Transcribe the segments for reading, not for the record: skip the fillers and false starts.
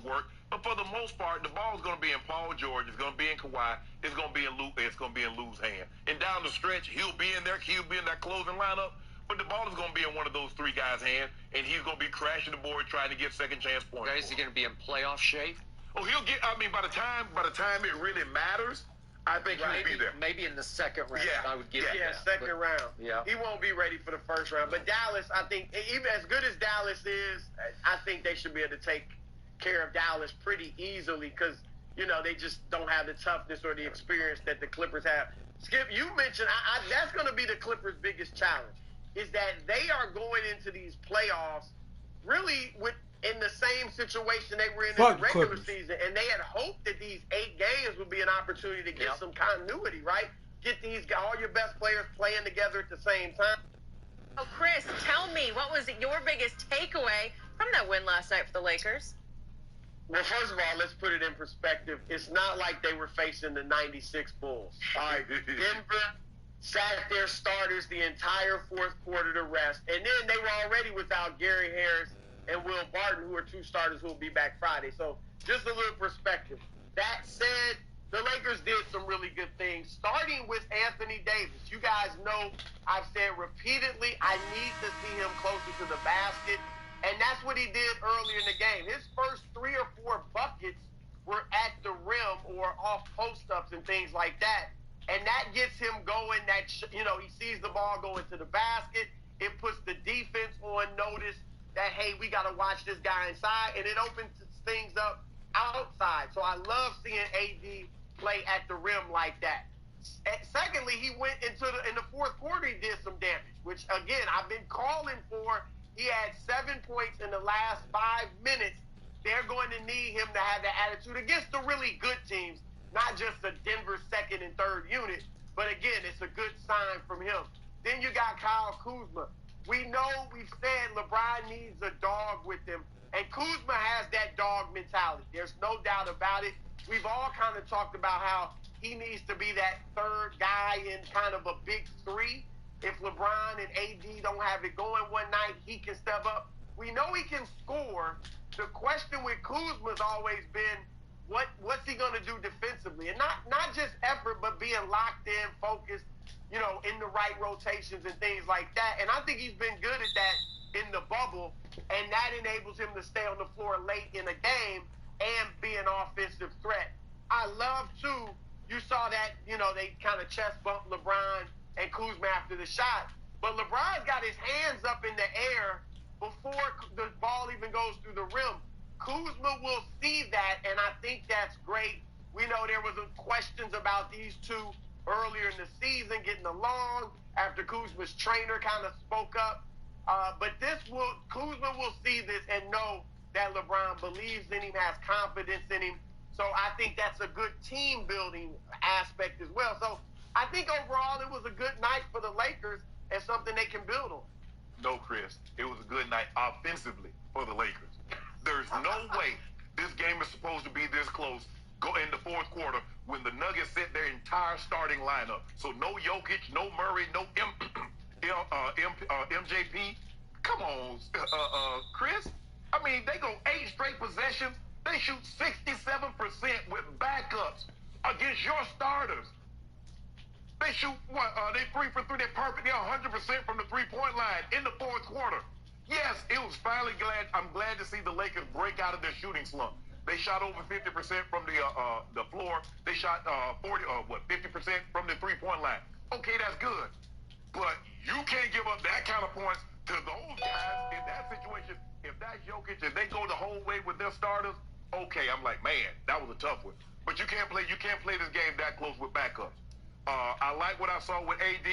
work. But for the most part, the ball's going to be in Paul George. It's going to be in Kawhi. It's going to be in Lou's hand. And down the stretch, he'll be in there. He'll be in that closing lineup. But the ball is going to be in one of those three guys' hands, and he's going to be crashing the board trying to get second chance points. Okay, is he going to be in playoff shape? Oh, he'll get. I mean, by the time it really matters, I think he'll be there. Maybe in the second round, I would give him that. Second round. Yeah. He won't be ready for the first round. But Dallas, I think, even as good as Dallas is, I think they should be able to take care of Dallas pretty easily because, they just don't have the toughness or the experience that the Clippers have. Skip, you mentioned, that's going to be the Clippers' biggest challenge, is that they are going into these playoffs really in the same situation they were in the regular season, and they had hoped that these 8 games would be an opportunity to get some continuity, right? Get all your best players playing together at the same time. Oh, Chris, tell me, what was your biggest takeaway from that win last night for the Lakers? Well, first of all, let's put it in perspective. It's not like they were facing the 96 Bulls. All right, Denver sat their starters the entire fourth quarter to rest, and then they were already without Gary Harris and Will Barton, who are 2 starters who will be back Friday. So just a little perspective. That said, the Lakers did some really good things, starting with Anthony Davis. You guys know I've said repeatedly I need to see him closer to the basket, and that's what he did earlier in the game. His first 3 or 4 buckets were at the rim or off post-ups and things like that, and that gets him going. That he sees the ball going to the basket. It puts the defense on notice that, hey, we got to watch this guy inside, and it opens things up outside. So I love seeing AD play at the rim like that. Secondly, he went in the fourth quarter, he did some damage, which, again, I've been calling for. He had 7 points in the last 5 minutes. They're going to need him to have that attitude against the really good teams, not just the Denver second and third unit. But, again, it's a good sign from him. Then you got Kyle Kuzma. We've said LeBron needs a dog with him, and Kuzma has that dog mentality. There's no doubt about it. We've all kind of talked about how he needs to be that third guy in kind of a big 3. If LeBron and AD don't have it going one night, he can step up. We know he can score. The question with Kuzma's always been, what's he going to do defensively? And not just effort, but being locked in, focused, in the right rotations and things like that. And I think he's been good at that in the bubble, and that enables him to stay on the floor late in a game and be an offensive threat. I love, too, you saw that, they kind of chest bumped LeBron and Kuzma after the shot. But LeBron's got his hands up in the air before the ball even goes through the rim. Kuzma will see that, and I think that's great. We know there was questions about these two earlier in the season getting along after Kuzma's trainer kind of spoke up. But Kuzma will see this and know that LeBron believes in him, has confidence in him. So I think that's a good team-building aspect as well. So I think overall it was a good night for the Lakers and something they can build on. No, Chris, it was a good night offensively for the Lakers. There's no way this game is supposed to be this close go in the fourth quarter when the Nuggets set their entire starting lineup. So no Jokic, no Murray, no MJP. Come on, Chris. I mean, they go 8 straight possessions. They shoot 67% with backups against your starters. They shoot they 3 for 3. They're perfect. They're 100% from the 3-point line in the fourth quarter. Yes, it was finally I'm glad to see the Lakers break out of their shooting slump. They shot over 50% from the floor. They shot 50% from the 3-point line. Okay, that's good. But you can't give up that kind of points to those guys in that situation. If that's Jokic and they go the whole way with their starters, okay, I'm like, man, that was a tough one. But you can't play this game that close with backups. I like what I saw with AD.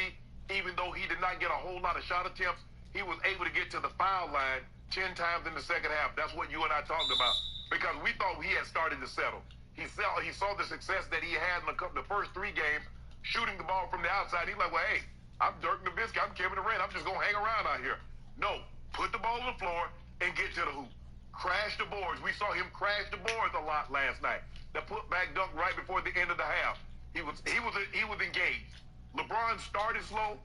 Even though he did not get a whole lot of shot attempts, he was able to get to the foul line 10 times in the second half. That's what you and I talked about. Because we thought he had started to settle. He saw the success that he had in the first 3 games, shooting the ball from the outside. He's like, well, hey, I'm Dirk Nowitzki. I'm Kevin Durant. I'm just going to hang around out here. No, put the ball on the floor and get to the hoop. Crash the boards. We saw him crash the boards a lot last night. The putback dunk right before the end of the half. He was engaged. LeBron started slow,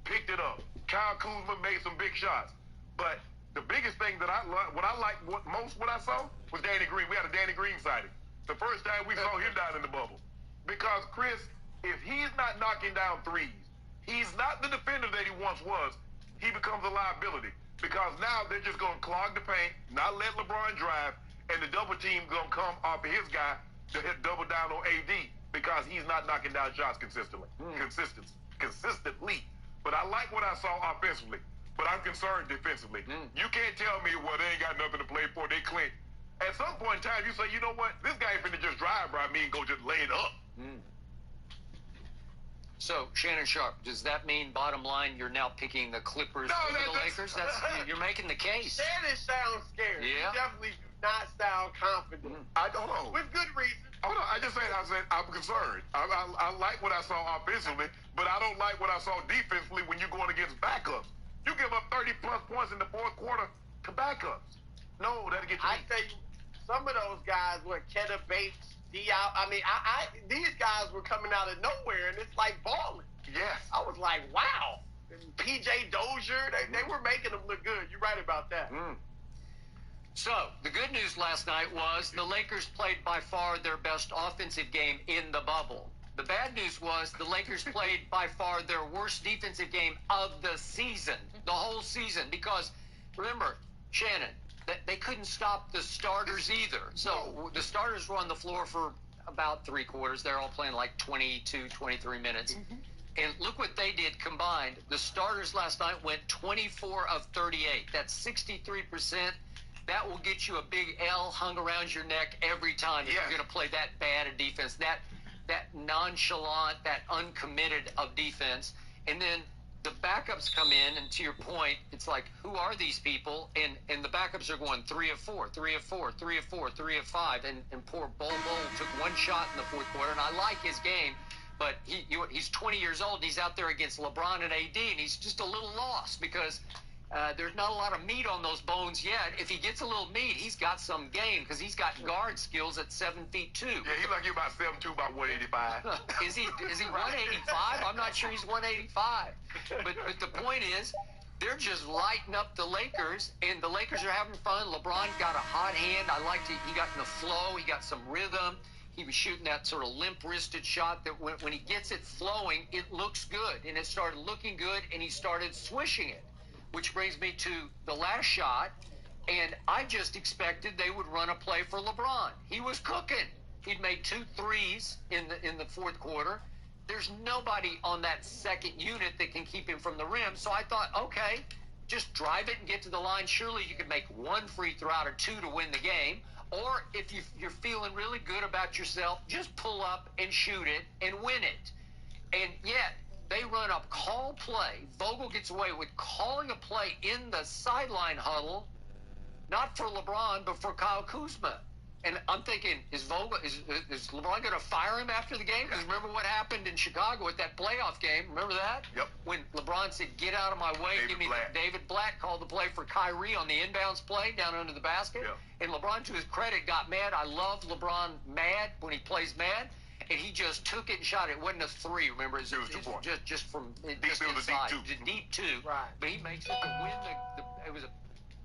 picked it up. Kyle Kuzma made some big shots. But The biggest thing that what I saw was Danny Green. We had a Danny Green sighting. The first time we saw him down in the bubble. Because, Chris, if he's not knocking down threes, he's not the defender that he once was. He becomes a liability. Because now they're just going to clog the paint, not let LeBron drive, and the double team going to come off of his guy to hit double down on AD because he's not knocking down shots consistently. Consistently. But I like what I saw offensively. But I'm concerned defensively. You can't tell me, well, they ain't got nothing to play for. They clean. At some point in time, you say, you know what? This guy ain't finna just drive by me and go just lay it up. So, Shannon Sharp, does that mean, bottom line, you're now picking the Clippers over the Lakers? You're making the case. Shannon sounds scared. Yeah. He definitely do not sound confident. I don't know. With good reason. Hold on. I said I'm concerned. I like what I saw offensively, but I don't like what I saw defensively when you're going against backups. You give up 30-plus points in the fourth quarter to backups. No, that'll get you. I tell you, some of those guys were Ketta Bates, Diop. I mean, these guys were coming out of nowhere, and it's like balling. Yes. I was like, wow. PJ Dozier, they were making them look good. You're right about that. So, the good news last night was the Lakers played by far their best offensive game in the bubble. The bad news was the Lakers played by far their worst defensive game of the season, the whole season, because, remember, Shannon, they couldn't stop the starters either. So the starters were on the floor for about 3 quarters. They're all playing like 22, 23 minutes. And look what they did combined. The starters last night went 24 of 38. That's 63%. That will get you a big L hung around your neck every time if you're going to play that bad a defense, that nonchalant, that uncommitted of defense. And then the backups come in, and to your point, it's like, who are these people? And the backups are going 3 of 4, 3 of 4, 3 of 4, 3 of 5. And poor Bol took 1 shot in the fourth quarter, and I like his game. But he's 20 years old, and he's out there against LeBron and AD, and he's just a little lost because there's not a lot of meat on those bones yet. If he gets a little meat, he's got some game because he's got guard skills at 7'2". Yeah, he's like you about 7'2", about 185. Is he 185? I'm not sure he's 185. But the point is, they're just lighting up the Lakers, and the Lakers are having fun. LeBron got a hot hand. I liked it. He got in the flow. He got some rhythm. He was shooting that sort of limp-wristed shot that when he gets it flowing, it looks good. And it started looking good, and he started swishing it, which brings me to the last shot. And I just expected they would run a play for LeBron. He was cooking. He'd made 2 threes in the fourth quarter. There's nobody on that second unit that can keep him from the rim. So I thought, okay, just drive it and get to the line. Surely you could make 1 free throw out of 2 to win the game. Or if you're feeling really good about yourself, just pull up and shoot it and win it. And yet, they run a call play. Vogel gets away with calling a play in the sideline huddle, not for LeBron, but for Kyle Kuzma. And I'm thinking, is LeBron going to fire him after the game? Because remember what happened in Chicago at that playoff game? Remember that? Yep. When LeBron said, get out of my way. David Blatt called the play for Kyrie on the inbounds play down under the basket. Yep. And LeBron, to his credit, got mad. I love LeBron mad when he plays mad. And he just took it and shot it. It wasn't a 3, remember? It was 2 points. Just from Deep inside. two. Deep 2. Right. But he makes it to win it was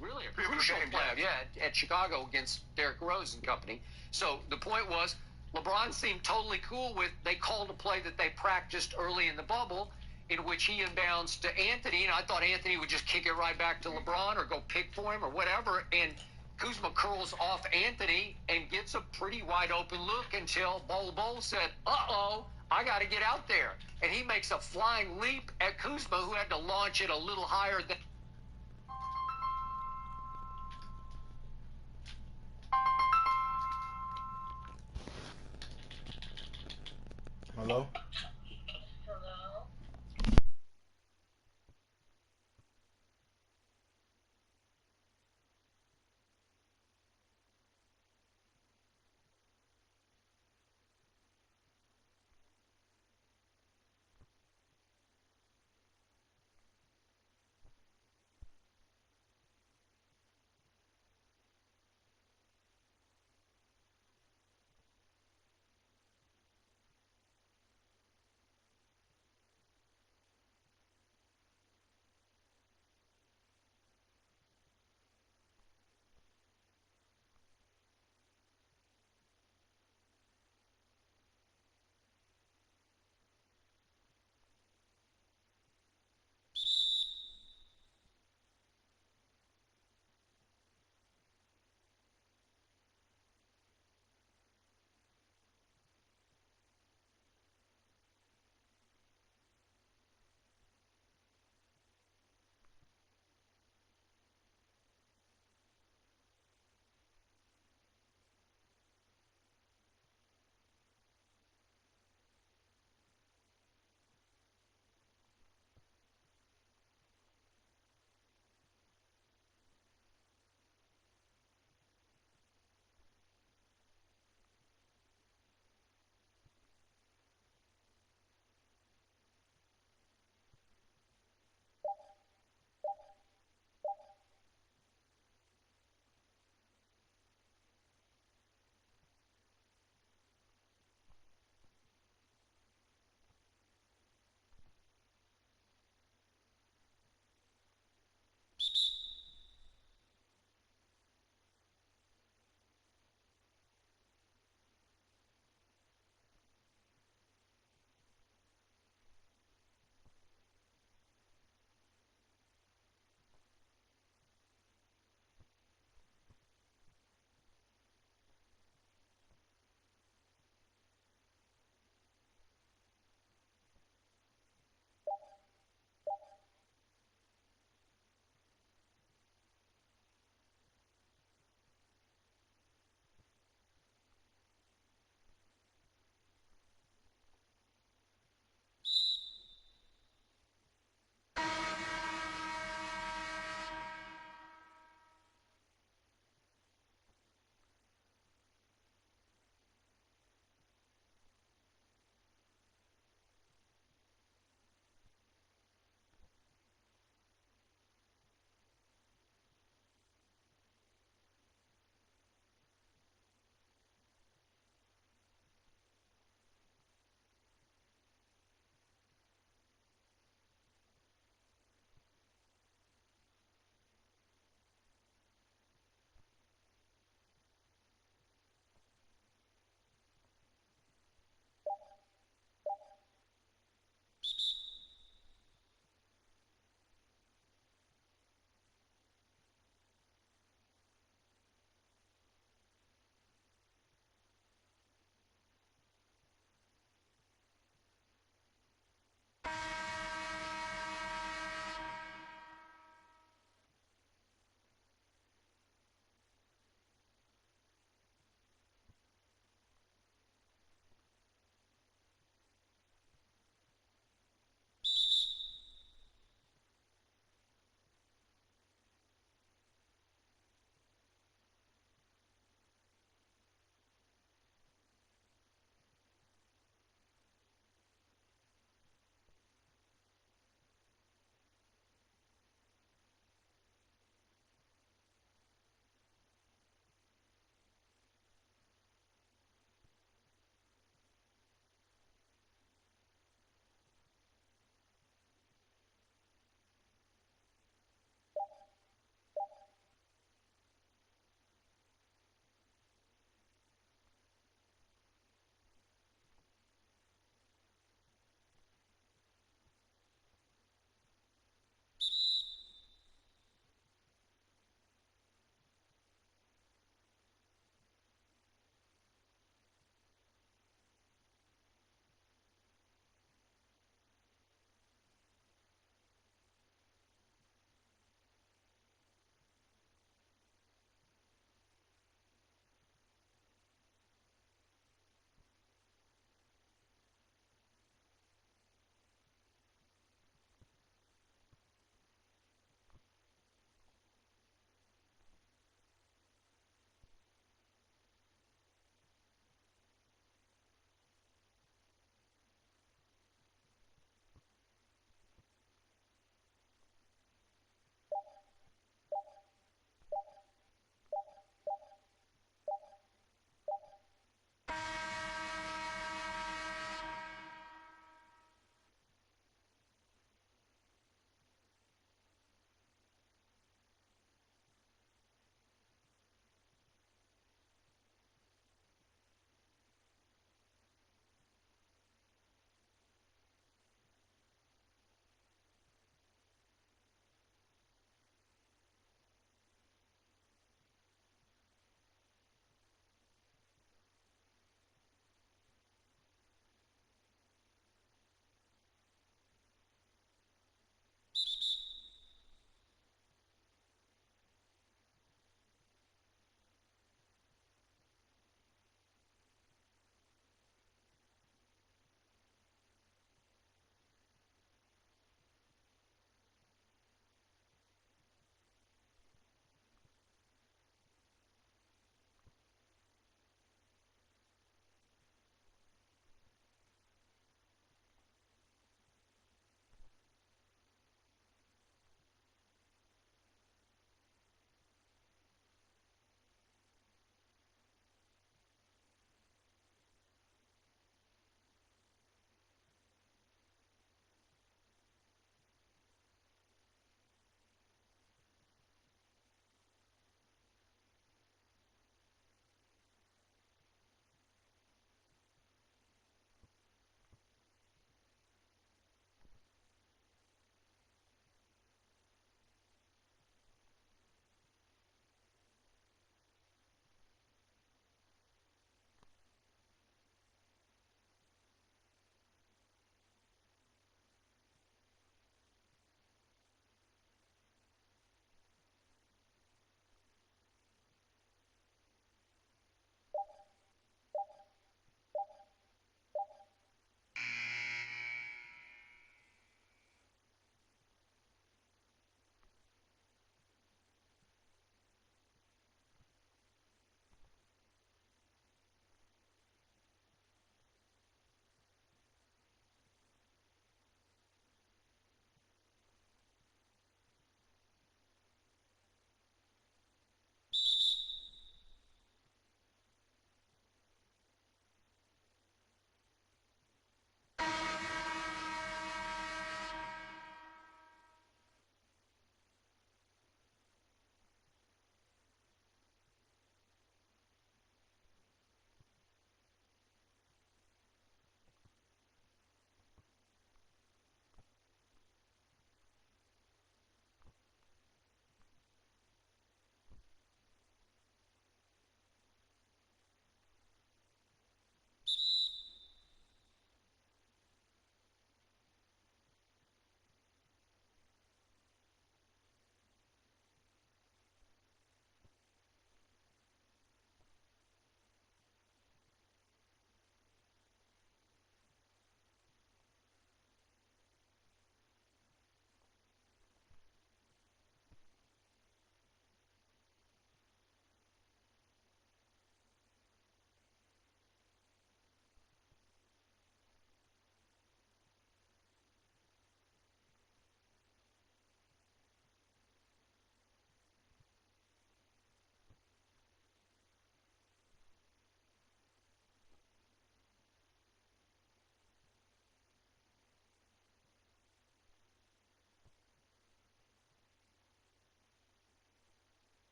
really a crucial play at Chicago against Derrick Rose and company. So the point was, LeBron seemed totally cool with, they called a play that they practiced early in the bubble, in which he inbounds to Anthony, and I thought Anthony would just kick it right back to LeBron or go pick for him or whatever, and Kuzma curls off Anthony and gets a pretty wide open look until Bol said, uh-oh, I got to get out there. And he makes a flying leap at Kuzma, who had to launch it a little higher than... Hello?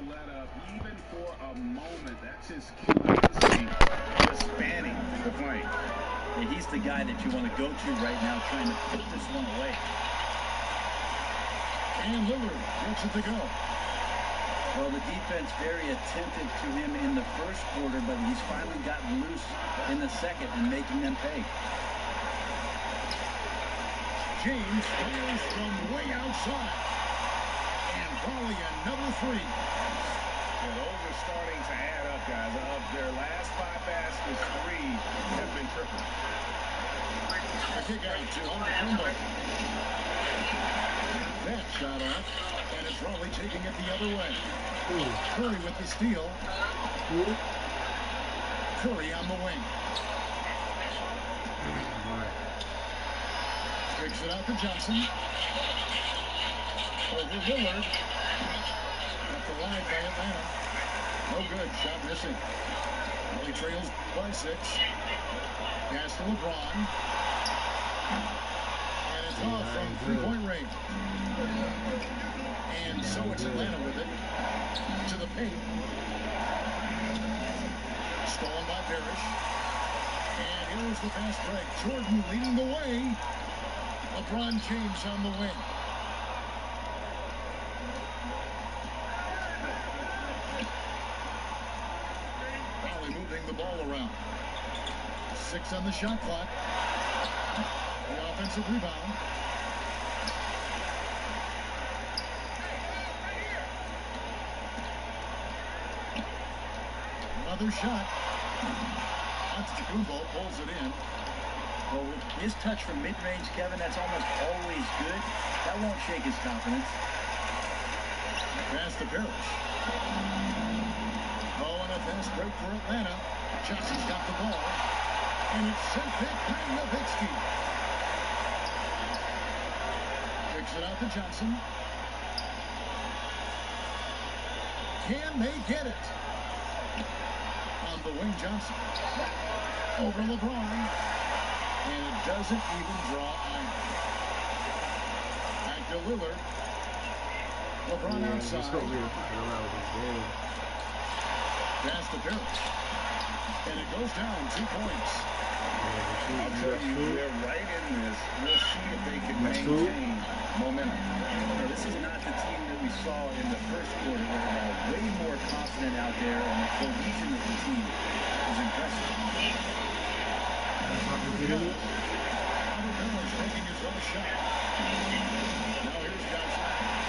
let up even for a moment. That's his skill electricity just spanning the flank. And he's the guy that you want to go to right now, trying to put this one away. And Lillard lets it to go. Well, the defense very attentive to him in the first quarter, but he's finally gotten loose in the second and making them pay. James fires from way outside. And Raleigh another three. Yeah, those are starting to add up, guys. Of their last 5 baskets, 3 have been tripled. A kick out to Antetokounmpo. That shot off, and it's Raleigh taking it the other way. Curry with the steal. Curry on the wing. Kicks it out to Johnson. Over Lillard. Left the wide by Atlanta. No good. Shot missing. Raleigh trails by 6. Pass to LeBron. And it's off from three-point range. And so it's Atlanta with it. To the paint. Stolen by Parrish. And here's the fast break. Jordan leading the way. LeBron James on the wing. Raleigh moving the ball around. 6 on the shot clock. The offensive rebound. Another shot. Antetokounmpo pulls it in. Well, with his touch from mid-range, Kevin, that's almost always good. That won't shake his confidence. Pass to Parrish. Oh, and a fast break for Atlanta. Johnson's got the ball. And it's sent back by Nowitzki. Kicks it out to Johnson. Can they get it? On the wing, Johnson. Over LeBron. And it doesn't even draw iron. Back to Lillard. LeBron outside. Pass to Parrish. And it goes down 2 points. I'll tell you, they're right in this. We'll see if they can maintain momentum. Now, this is not the team that we saw in the first quarter, where they're way more confident out there, and the cohesion of the team is impressive. Parrish taking his own shot. Now here's Johnson.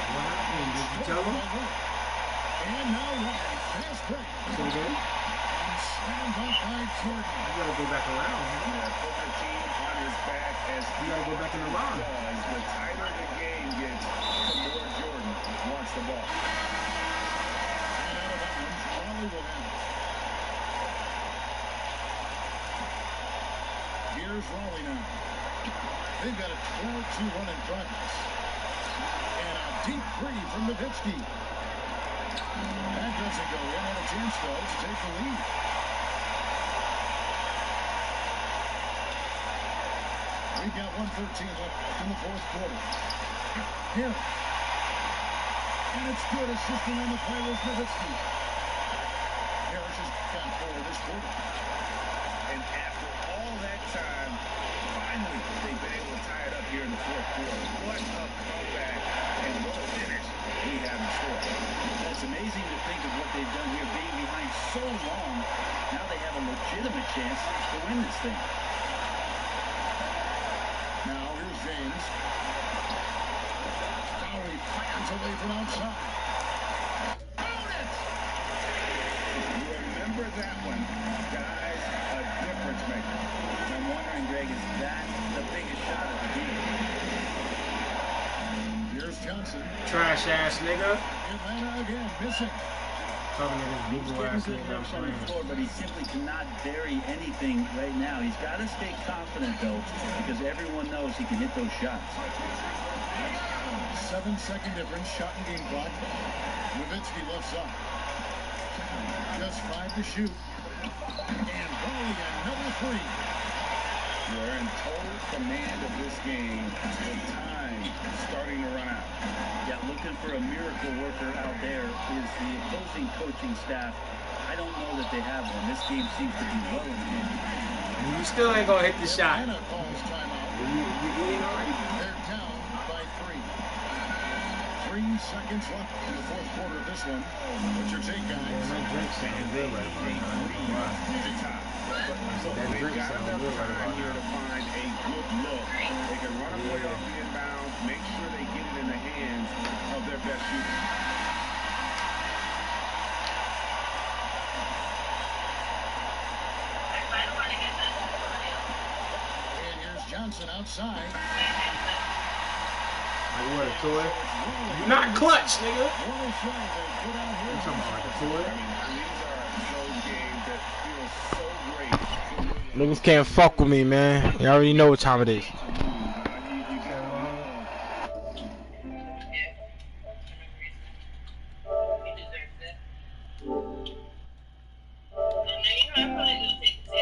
What happened? Did you tell him? And now Raleigh, fast break. So good. And slammed out by Jordan. You gotta go back around, man. Yeah, put the team on his back as You gotta go back in the line. does. The tighter the game gets, the more Jordan wants the ball. And out of bounds, Raleigh will have it. Here's Raleigh now. They've got a 12-2 run in progress. And a deep three from Nowitzki. That doesn't go in. And a chance, though, to take the lead. We've got 1:13 left in the fourth quarter. Here. And it's good. Assisting on the play was Nowitzki. Parrish has got 4 this quarter. And after all that time, finally they've been able to tie it up here in the fourth quarter. What a comeback and what a finish we have in store. It's amazing to think of what they've done here, being behind so long. Now they have a legitimate chance to win this thing. Now here's James. Lowry fires away from outside. Found it! Remember that one, guys, a difference maker. I'm wondering, Greg, is that the biggest shot of the game? Here's Johnson. Trash ass nigga. Atlanta again, missing. Talking to this He's boo getting ass good nigga I'm looks on the playing. floor, but he simply cannot bury anything right now. He's got to stay confident, though, because everyone knows he can hit those shots. 7-second difference, shot and game clock. Nowitzki left side. Just 5 to shoot. And Raleigh another 3. We're in total command of this game with time starting to run out. Yeah, looking for a miracle worker out there is the opposing coaching staff. I don't know that they have one. This game seems to be well in hand. You still ain't gonna hit the shot. Atlanta calls timeout. You eating already? They're down by 3. 3 seconds left in the fourth quarter of this one. What's your take, guys? My drink sounds good right about now. That drink sounds good right about Here now. to find a good look. They can run away off the inbounds, make sure they get it in the hands of their best shooter. And here's Johnson outside. Like what, a toy? You not clutch, nigga. One is shy. They put out here. You talking about like a toy? These are those games that feel so great. Niggas can't fuck with me, man. You already know what time it is.